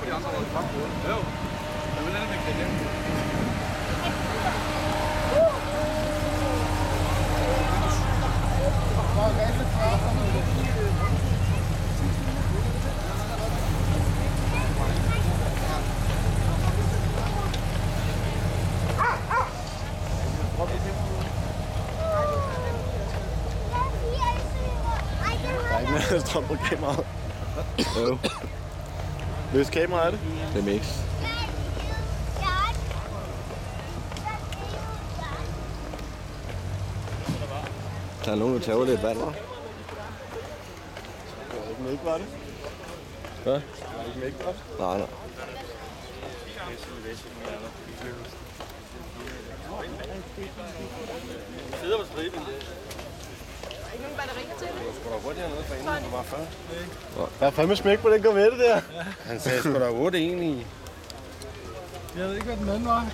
de andre været frem på. Jo. Men hvordan er det igen? Der er ikke mere strøm på kameraet. Jo. Hvis kamera er det? Det er mix. Der er nogen, der tager lidt vand, hva'? Det er ikke mæk, var det? Hvad? Det er ikke mæk, var det? Nej, nej. Sidder på striben. Ikke nogen batterier til det? Du skal da hurtigt hernede for inden, du var før. Der er fandme smæk på den går med det der. Han sagde sgu da 8 egentlig. Jeg ved ikke, hvad den anden var.